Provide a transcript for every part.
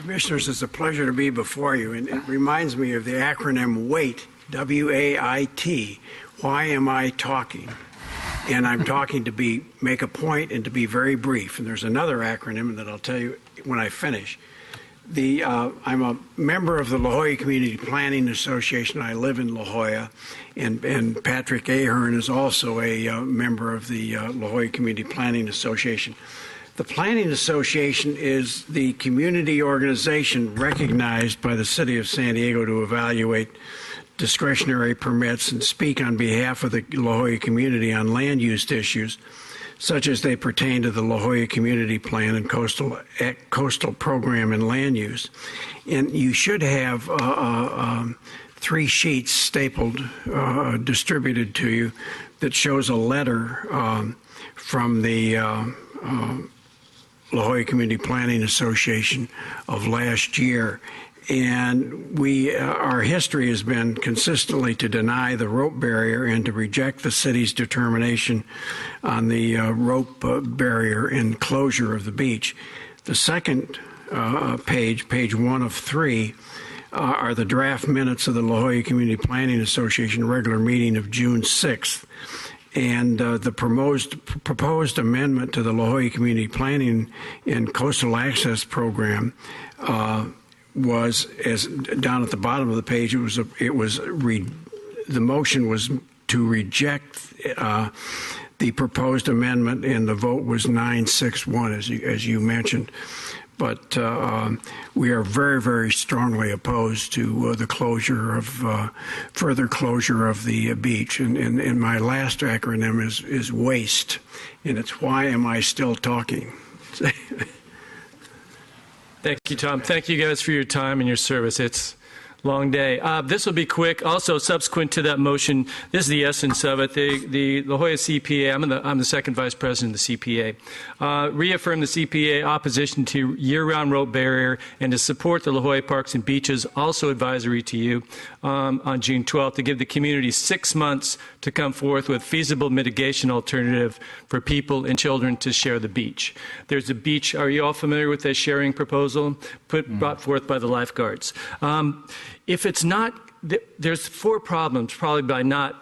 Commissioners, it's a pleasure to be before you, and it reminds me of the acronym WAIT, W-A-I-T. Why am I talking? And I'm talking to make a point and to be very brief. And there's another acronym that I'll tell you when I finish. I'm a member of the La Jolla Community Planning Association. I live in La Jolla, and Patrick Ahern is also a member of the La Jolla Community Planning Association. The Planning Association is the community organization recognized by the City of San Diego to evaluate discretionary permits and speak on behalf of the La Jolla community on land use issues, such as they pertain to the La Jolla Community Plan and coastal program and land use. And you should have 3 sheets stapled, distributed to you, that shows a letter from the La Jolla Community Planning Association of last year. And our history has been consistently to deny the rope barrier and to reject the city's determination on the rope barrier and closure of the beach. The second page 1 of 3, are the draft minutes of the La Jolla Community Planning Association regular meeting of June 6th. And the proposed amendment to the La Jolla Community Planning and Coastal Access Program was, as down at the bottom of the page, the motion was to reject the proposed amendment, and the vote was 9-6-1, as you mentioned. But we are very, very strongly opposed to the closure of further closure of the beach. And my last acronym is WASTE, and it's why am I still talking? Thank you, Tom. Thank you guys for your time and your service. It's a long day. This will be quick. Also, subsequent to that motion, this is the essence of it. The La Jolla CPA, I'm the second vice president of the CPA, reaffirmed the CPA opposition to year-round rope barrier and to support the La Jolla Parks and Beaches, also advisory to you, on June 12th, to give the community 6 months to come forth with feasible mitigation alternative for people and children to share the beach. There's a beach. Are you all familiar with the sharing proposal brought forth by the lifeguards? If it's not, there's 4 problems probably by not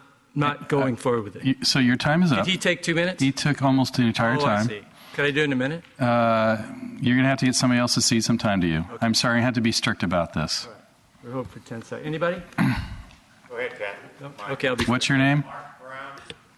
going forward with it. So your time is up. Did he take 2 minutes? He took almost the entire time. I see. Could I do it in a minute? You're going to have to get somebody else to cede some time to you. Okay. I'm sorry, I have to be strict about this. All right. We'll hold for 10 seconds. Anybody? Go ahead, Captain. No? Okay, I'll be. What's your name?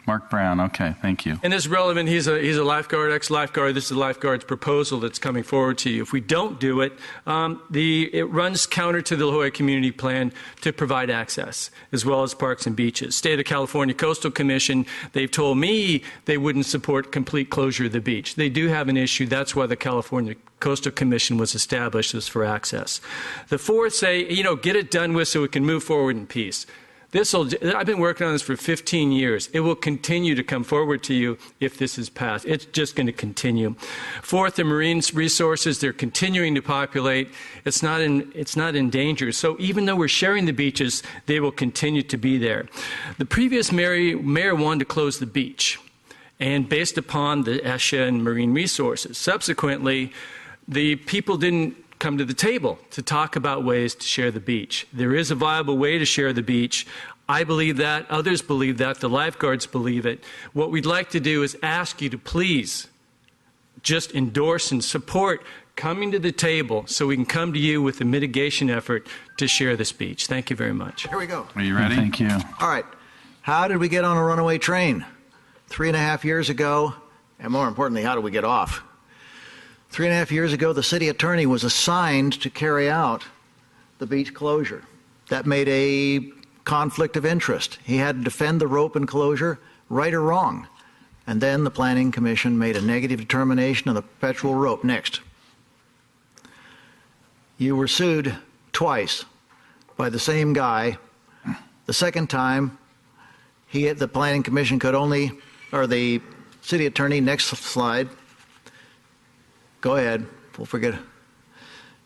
Mark Brown. Okay, thank you. And this is relevant. He's a lifeguard, ex-lifeguard. This is the lifeguard's proposal that's coming forward to you. If we don't do it, it runs counter to the La Jolla Community Plan to provide access, as well as parks and beaches. State of California Coastal Commission, they've told me they wouldn't support complete closure of the beach. They do have an issue. That's why the California Coastal Commission was established, is for access. The 4 say, get it done with so we can move forward in peace. I've been working on this for 15 years. It will continue to come forward to you if this is passed. It's just going to continue. 4th, the marine resources, they're continuing to populate. It's not in danger. So even though we're sharing the beaches, they will continue to be there. The previous mayor wanted to close the beach, and based upon the ESHA and marine resources. Subsequently, the people didn't come to the table to talk about ways to share the beach. There is a viable way to share the beach. I believe that. Others believe that. The lifeguards believe it. What we'd like to do is ask you to please just endorse and support coming to the table so we can come to you with a mitigation effort to share this beach. Thank you very much. Here we go. Are you ready? Thank you. All right. How did we get on a runaway train? 3.5 years ago, and more importantly, how did we get off? 3.5 years ago, the city attorney was assigned to carry out the beach closure. That made a conflict of interest. He had to defend the rope and closure, right or wrong. And then the Planning Commission made a negative determination of the perpetual rope. Next. You were sued twice by the same guy. The second time, the Planning Commission could only, or the city attorney, next slide. Go ahead. We'll forget.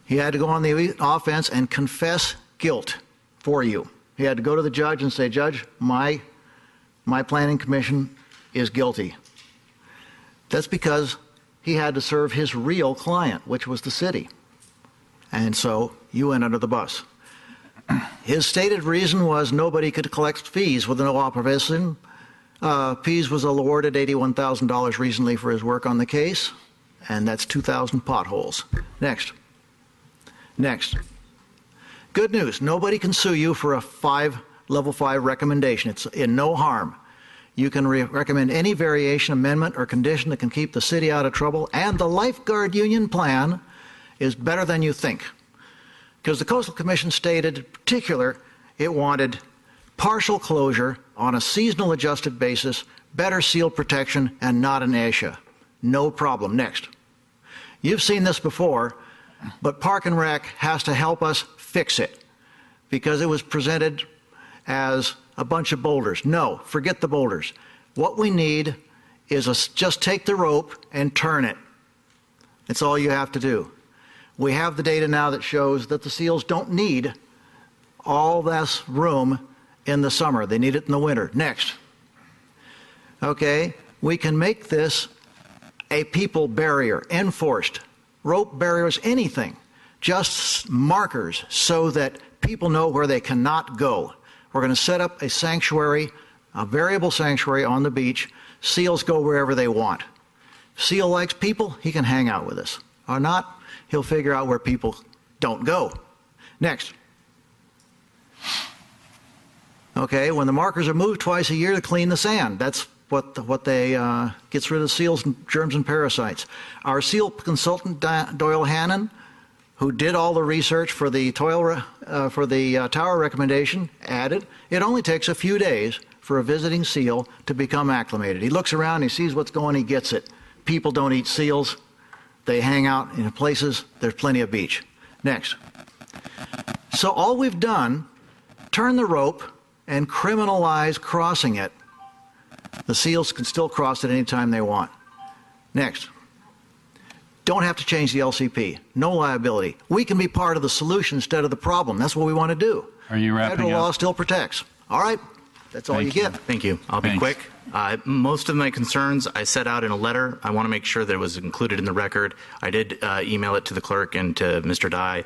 He had to go on the offense and confess guilt for you. He had to go to the judge and say, Judge, my Planning Commission is guilty. That's because he had to serve his real client, which was the city. And so you went under the bus. His stated reason was nobody could collect fees with no opposition. Pease was awarded $81,000 recently for his work on the case, and that's 2,000 potholes. Next. Good news. Nobody can sue you for a level 5 recommendation. It's in no harm. You can recommend any variation, amendment, or condition that can keep the city out of trouble, and the Lifeguard Union plan is better than you think. Because the Coastal Commission stated in particular it wanted partial closure on a seasonal adjusted basis, better seal protection, and not an ASHA. No problem. Next. You've seen this before, but Park and Rec has to help us fix it because it was presented as a bunch of boulders. No, forget the boulders. What we need is just take the rope and turn it. That's all you have to do. We have the data now that shows that the seals don't need all this room in the summer. They need it in the winter. Next. Okay, we can make this a people barrier, enforced, rope barriers, anything, just markers so that people know where they cannot go. We're going to set up a sanctuary, a variable sanctuary on the beach. Seals go wherever they want. If seal likes people, he can hang out with us. Or not, he'll figure out where people don't go. Next. Okay, when the markers are moved twice a year to clean the sand, that's what they gets rid of seals, and germs, and parasites. Our seal consultant Doyle Hannon, who did all the research for the tower recommendation, added it only takes a few days for a visiting seal to become acclimated. He looks around, he sees what's going, he gets it. People don't eat seals. They hang out in places, there's plenty of beach. Next. So all we've done, turn the rope and criminalize crossing it. The seals can still cross it any time they want. Next. Don't have to change the LCP. No liability. We can be part of the solution instead of the problem. That's what we want to do. Are you wrapping Federal up? law still protects. All right. That's all you get. Thank you. I'll be Thanks. quick. Most of my concerns I set out in a letter. I want to make sure that it was included in the record. I did email it to the clerk and to Mr. Dye,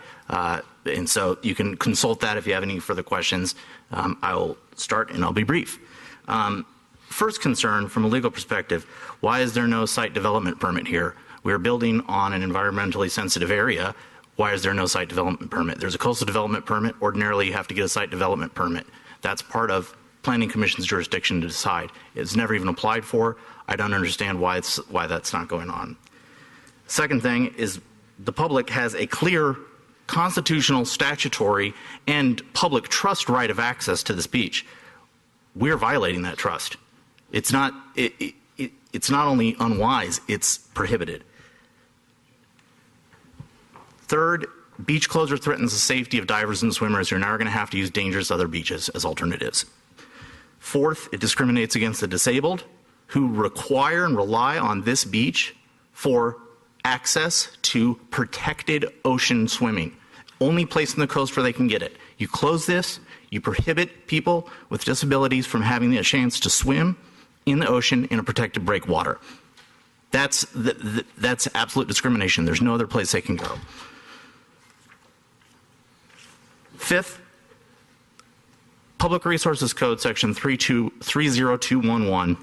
and so you can consult that if you have any further questions. I will start and I'll be brief. First concern from a legal perspective, why is there no site development permit here? We're building on an environmentally sensitive area. Why is there no site development permit? There's a coastal development permit. Ordinarily, you have to get a site development permit. That's part of Planning Commission's jurisdiction to decide. It's never even applied for. I don't understand why that's not going on. Second thing is the public has a clear constitutional, statutory, and public trust right of access to this beach. We're violating that trust. It's not only unwise, it's prohibited. Third, beach closure threatens the safety of divers and swimmers who are now going to have to use dangerous other beaches as alternatives. Fourth, it discriminates against the disabled who require and rely on this beach for access to protected ocean swimming. Only place on the coast where they can get it. You close this, you prohibit people with disabilities from having the chance to swim in the ocean in a protected breakwater. That's absolute discrimination. There's no other place they can go. Fifth, Public Resources Code section 30211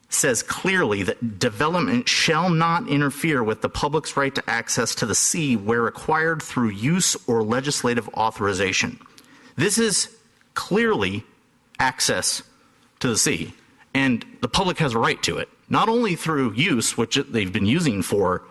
says clearly that development shall not interfere with the public's right to access to the sea where required through use or legislative authorization. This is clearly access to the sea, and the public has a right to it, not only through use, which they've been using for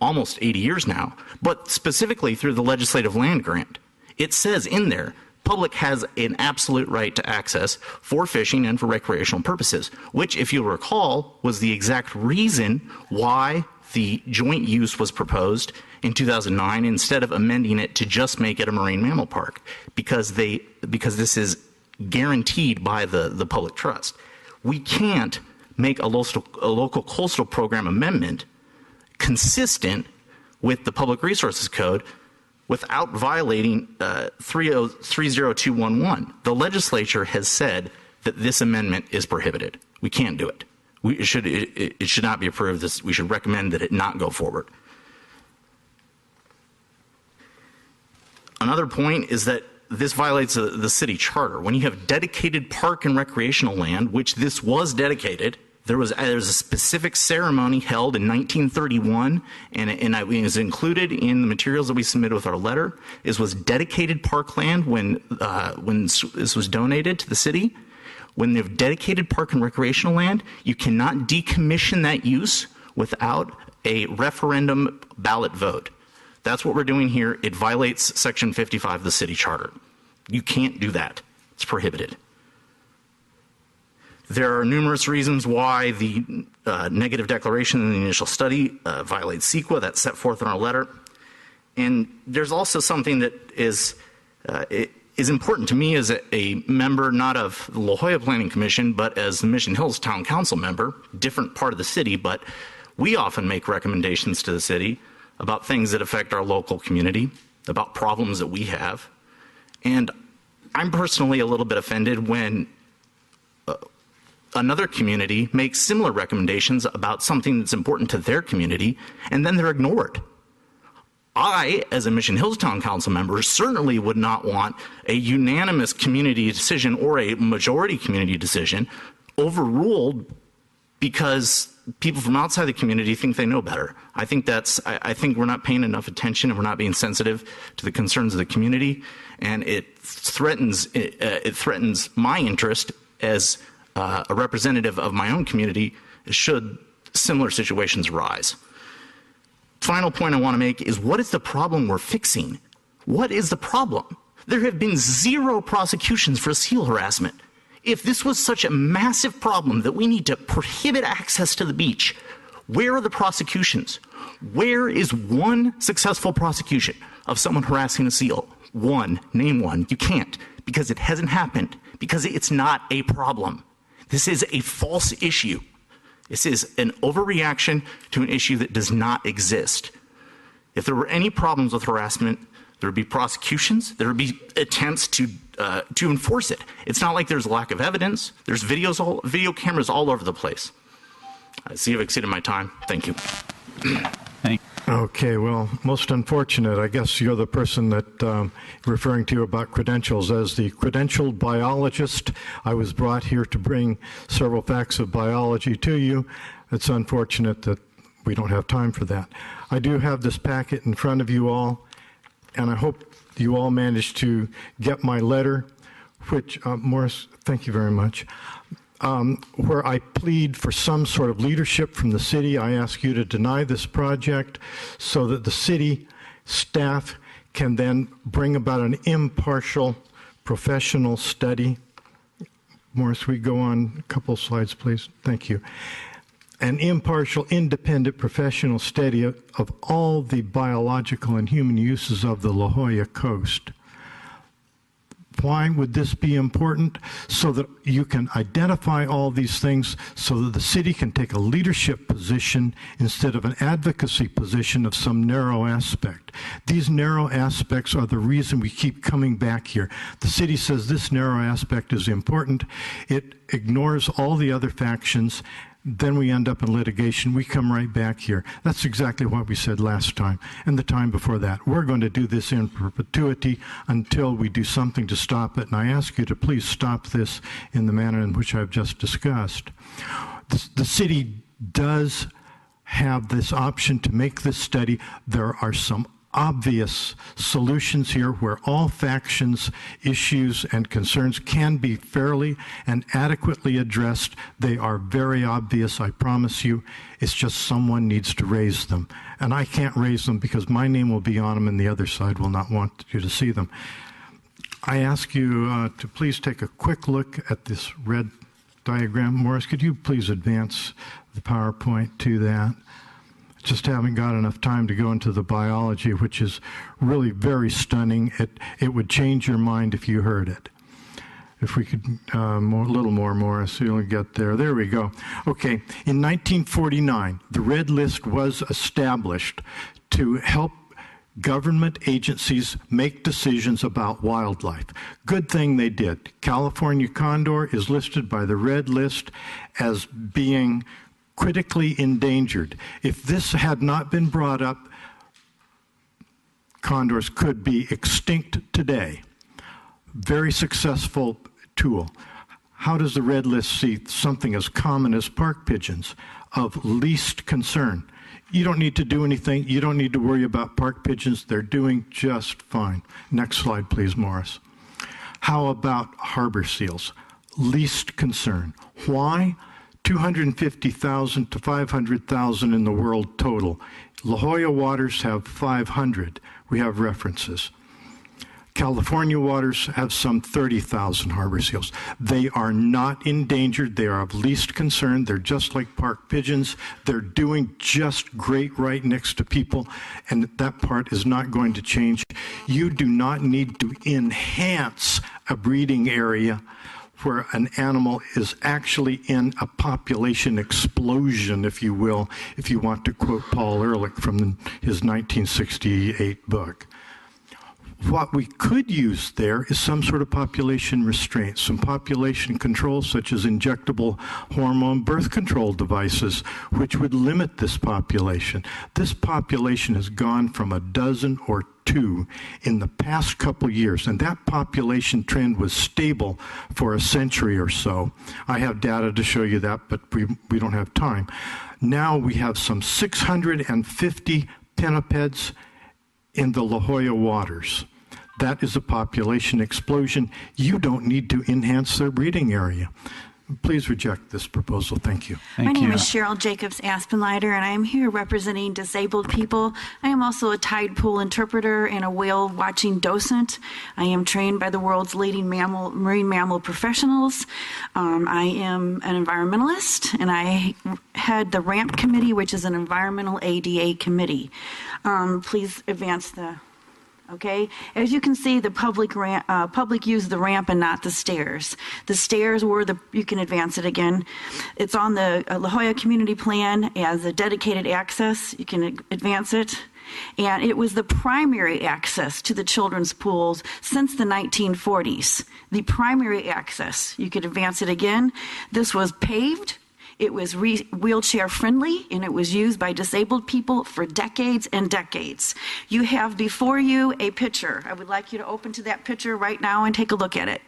almost 80 years now, but specifically through the legislative land grant. It says in there, public has an absolute right to access for fishing and for recreational purposes, which, if you'll recall, was the exact reason why the joint use was proposed in 2009 instead of amending it to just make it a marine mammal park, because this is guaranteed by the public trust. We can't make a local coastal program amendment consistent with the Public Resources Code without violating 30211. The legislature has said that this amendment is prohibited. We can't do it. It should not be approved. We should recommend that it not go forward. Another point is that this violates the city charter. When you have dedicated park and recreational land, which this was dedicated, there's a specific ceremony held in 1931, and it was included in the materials that we submitted with our letter. It was dedicated parkland when this was donated to the city. When they've dedicated park and recreational land, you cannot decommission that use without a referendum ballot vote. That's what we're doing here. It violates Section 55 of the city charter. You can't do that. It's prohibited. There are numerous reasons why the negative declaration in the initial study violates CEQA. That's set forth in our letter. And there's also something that is important to me as a member not of the La Jolla Planning Commission, but as the Mission Hills Town Council member, different part of the city, but we often make recommendations to the city about things that affect our local community, about problems that we have. And I'm personally a little bit offended when another community makes similar recommendations about something that's important to their community, and then they're ignored. I, as a Mission Hills Town Council member, certainly would not want a unanimous community decision or a majority community decision overruled because people from outside the community think they know better. I think we're not paying enough attention, and we're not being sensitive to the concerns of the community, and it threatens my interest as a representative of my own community should similar situations arise. Final point I want to make is, what is the problem we're fixing? What is the problem? There have been 0 prosecutions for seal harassment. If this was such a massive problem that we need to prohibit access to the beach, where are the prosecutions? Where is one successful prosecution of someone harassing a seal? One. Name one. You can't, because it hasn't happened, because it's not a problem. This is a false issue. This is an overreaction to an issue that does not exist. If there were any problems with harassment, there would be prosecutions, there would be attempts to enforce it. It's not like there's a lack of evidence. There's video cameras all over the place. I see I've exceeded my time. Thank you. Okay, well, most unfortunate. I guess you're the person that referring to about credentials. As the credentialed biologist, I was brought here to bring several facts of biology to you. It's unfortunate that we don't have time for that. I do have this packet in front of you all, and I hope you all managed to get my letter, which, Morris, thank you very much. Where I plead for some sort of leadership from the city. I ask you to deny this project so that the city staff can then bring about an impartial professional study. Morris, we go on a couple slides, please. Thank you. An impartial, independent professional study of all the biological and human uses of the La Jolla coast. Why would this be important? So that you can identify all these things, so that the city can take a leadership position instead of an advocacy position of some narrow aspect. These narrow aspects are the reason we keep coming back here. The city says this narrow aspect is important. It ignores all the other factions. Then we end up in litigation. We come right back here. That's exactly what we said last time and the time before that. We're going to do this in perpetuity until we do something to stop it. And I ask you to please stop this in the manner in which I've just discussed. The city does have this option to make this study. There are some obvious solutions here where all factions, issues, and concerns can be fairly and adequately addressed. They are very obvious, I promise you. It's just someone needs to raise them. And I can't raise them because my name will be on them and the other side will not want you to see them. I ask you to please take a quick look at this red diagram. Morris, could you please advance the PowerPoint to that? Just haven't got enough time to go into the biology, which is really very stunning. It would change your mind if you heard it. If we could, a little more, Morris, you'll get there. There we go. Okay, in 1949, the Red List was established to help government agencies make decisions about wildlife. Good thing they did. California condor is listed by the Red List as being critically endangered. If this had not been brought up condors could be extinct today. Very successful tool. How does the red list see something as common as park pigeons of least concern? You don't need to do anything. You don't need to worry about park pigeons. They're doing just fine. Next slide, please, Morris. How about harbor seals? Least concern. Why? 250,000 to 500,000 in the world total. La Jolla waters have 500. We have references. California waters have some 30,000 harbor seals. They are not endangered. They are of least concern. They're just like park pigeons. They're doing just great right next to people, and that part is not going to change. You do not need to enhance a breeding area where an animal is actually in a population explosion, if you will, if you want to quote Paul Ehrlich from his 1968 book. What we could use there is some sort of population restraint, some population control, such as injectable hormone birth control devices, which would limit this population. This population has gone from a dozen or two in the past couple years, and that population trend was stable for a century or so. I have data to show you that, but we don't have time. Now we have some 650 pinnipeds in the La Jolla waters. That is a population explosion. You don't need to enhance their breeding area. Please reject this proposal. Thank you. Thank My name you. is Cheryl Jacobs Aspenlighter, and I am here representing disabled people. I am also a tide pool interpreter and a whale watching docent. I am trained by the world's leading marine mammal professionals. I am an environmentalist, and I head the R.A.M.P committee, which is an environmental ADA committee. Please advance the... Okay, as you can see, the public used the ramp and not the stairs. The stairs were you can advance it again. It's on the La Jolla Community Plan as a dedicated access. You can advance it. And it was the primary access to the children's pools since the 1940s. The primary access. You could advance it again. This was paved. It was wheelchair friendly, and it was used by disabled people for decades and decades. You have before you a picture. I would like you to open to that picture right now and take a look at it.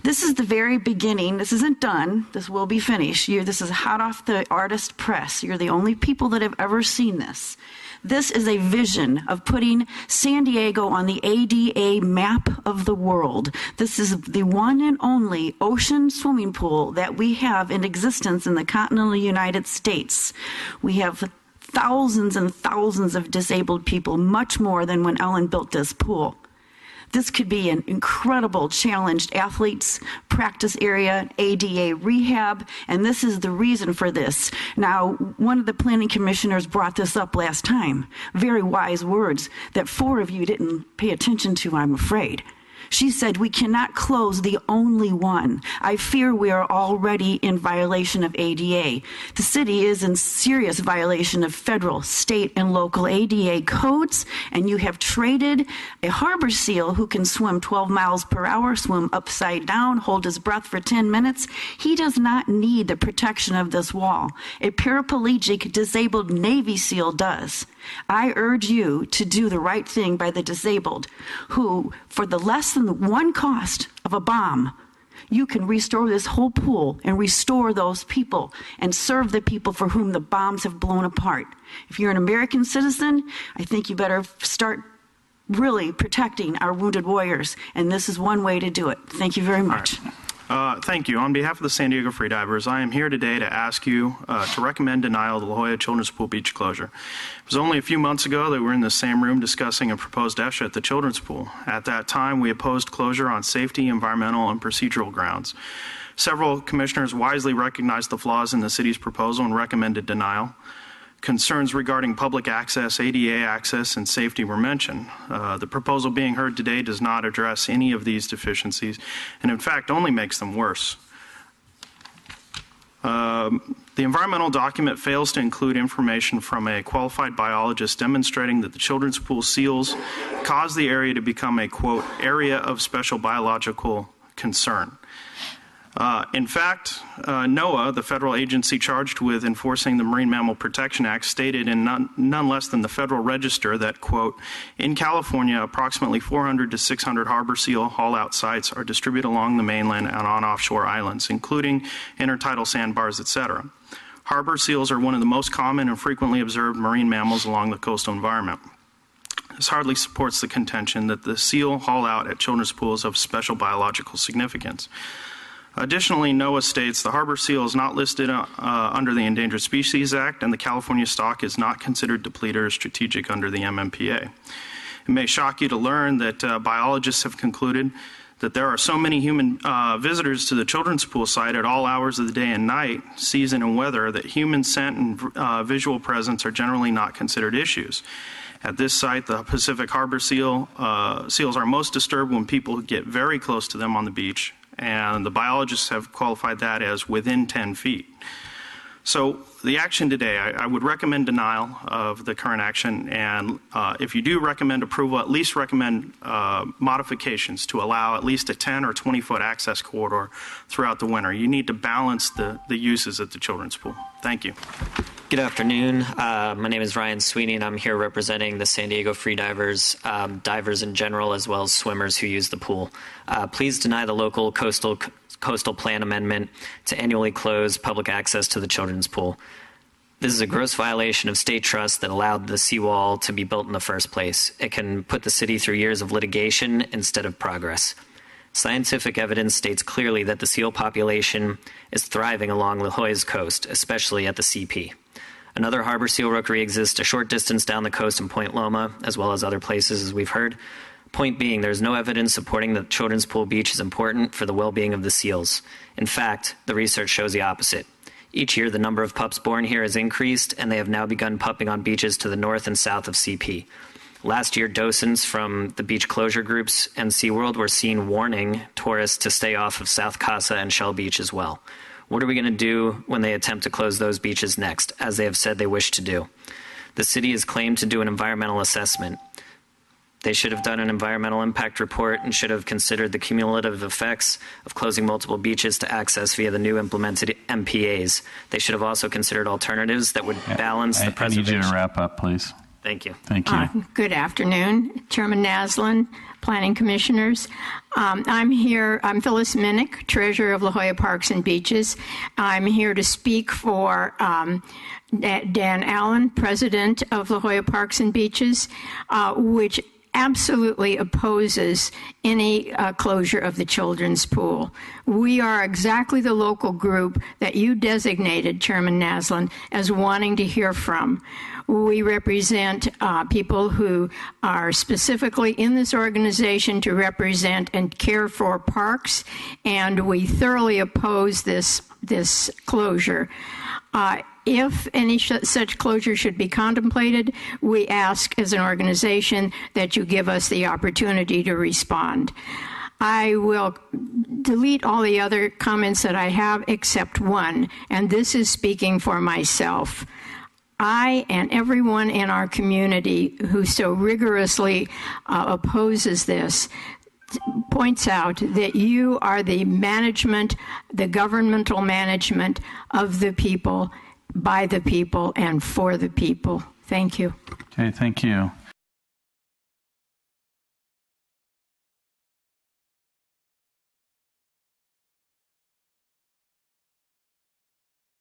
This is the very beginning. This isn't done. This will be finished. This is hot off the artist press. You're the only people that have ever seen this. This is a vision of putting San Diego on the ADA map of the world. This is the one and only ocean swimming pool that we have in existence in the continental United States. We have thousands and thousands of disabled people, much more than when Ellen built this pool. This could be an incredible challenged athletes practice area, ADA rehab, and this is the reason for this. Now, one of the planning commissioners brought this up last time. Very wise words that 4 of you didn't pay attention to, I'm afraid. She said, we cannot close the only one. I fear we are already in violation of ADA. The city is in serious violation of federal, state, and local ADA codes, and you have traded a harbor seal who can swim 12 miles per hour, swim upside down, hold his breath for 10 minutes. He does not need the protection of this wall. A paraplegic, disabled Navy SEAL does. I urge you to do the right thing by the disabled, who, for the less than one cost of a bomb, you can restore this whole pool and restore those people and serve the people for whom the bombs have blown apart. If you're an American citizen, I think you better start really protecting our wounded warriors, and this is one way to do it. Thank you very much. Thank you. On behalf of the San Diego Freedivers, I am here today to ask you to recommend denial of the La Jolla Children's Pool beach closure. It was only a few months ago that we were in the same room discussing a proposed ESHA at the children's pool. At that time, we opposed closure on safety, environmental, and procedural grounds. Several commissioners wisely recognized the flaws in the city's proposal and recommended denial. Concerns regarding public access, ADA access, and safety were mentioned. The proposal being heard today does not address any of these deficiencies, and in fact only makes them worse. The environmental document fails to include information from a qualified biologist demonstrating that the children's pool seals cause the area to become a, quote, area of special biological concern. In fact, NOAA, the federal agency charged with enforcing the Marine Mammal Protection Act, stated in none less than the Federal Register that, quote, in California, approximately 400 to 600 harbor seal haul-out sites are distributed along the mainland and on offshore islands, including intertidal sandbars, etc. Harbor seals are one of the most common and frequently observed marine mammals along the coastal environment. This hardly supports the contention that the seal haul-out at children's pools is of special biological significance. Additionally, NOAA states the harbor seal is not listed under the Endangered Species Act, and the California stock is not considered depleted or strategic under the MMPA. It may shock you to learn that biologists have concluded that there are so many human visitors to the children's pool site at all hours of the day and night, season and weather, that human scent and visual presence are generally not considered issues. At this site, the Pacific Harbor seals are most disturbed when people get very close to them on the beach, and the biologists have qualified that as within 10 feet. So the action today, I would recommend denial of the current action, and if you do recommend approval, at least recommend modifications to allow at least a 10 or 20-foot access corridor throughout the winter. You need to balance the uses at the children's pool. Thank you. Good afternoon. My name is Ryan Sweeney, and I'm here representing the San Diego freedivers, divers in general, as well as swimmers who use the pool. Please deny the local coastal plan amendment to annually close public access to the children's pool. This is a gross violation of state trust that allowed the seawall to be built in the first place. It can put the city through years of litigation instead of progress. Scientific evidence states clearly that the seal population is thriving along La Jolla's coast, especially at the CP. Another harbor seal rookery exists a short distance down the coast in Point Loma, as well as other places, as we've heard. Point being, there's no evidence supporting that Children's Pool Beach is important for the well-being of the seals. In fact, the research shows the opposite. Each year, the number of pups born here has increased, and they have now begun pupping on beaches to the north and south of CP. Last year, docents from the beach closure groups and SeaWorld were seen warning tourists to stay off of South Casa and Shell Beach as well. What are we going to do when they attempt to close those beaches next, as they have said they wish to do? The city has claimed to do an environmental assessment. They should have done an environmental impact report and should have considered the cumulative effects of closing multiple beaches to access via the new implemented MPAs. They should have also considered alternatives that would balance the preservation. I need you to wrap up, please. Thank you. Thank you. Good afternoon, Chairman Naslin, Planning Commissioners. I'm here. I'm Phyllis Minnick, Treasurer of La Jolla Parks and Beaches. I'm here to speak for Dan Allen, President of La Jolla Parks and Beaches, which absolutely opposes any closure of the children's pool. We are exactly the local group that you designated, Chairman Naslin, as wanting to hear from. We represent people who are specifically in this organization to represent and care for parks, and we thoroughly oppose this closure. If any such closure should be contemplated, we ask as an organization that you give us the opportunity to respond. I will delete all the other comments that I have except one, and this is speaking for myself. I and everyone in our community who so rigorously opposes this points out that you are the management, the governmental management of the people, by the people, and for the people. Thank you. Okay, thank you.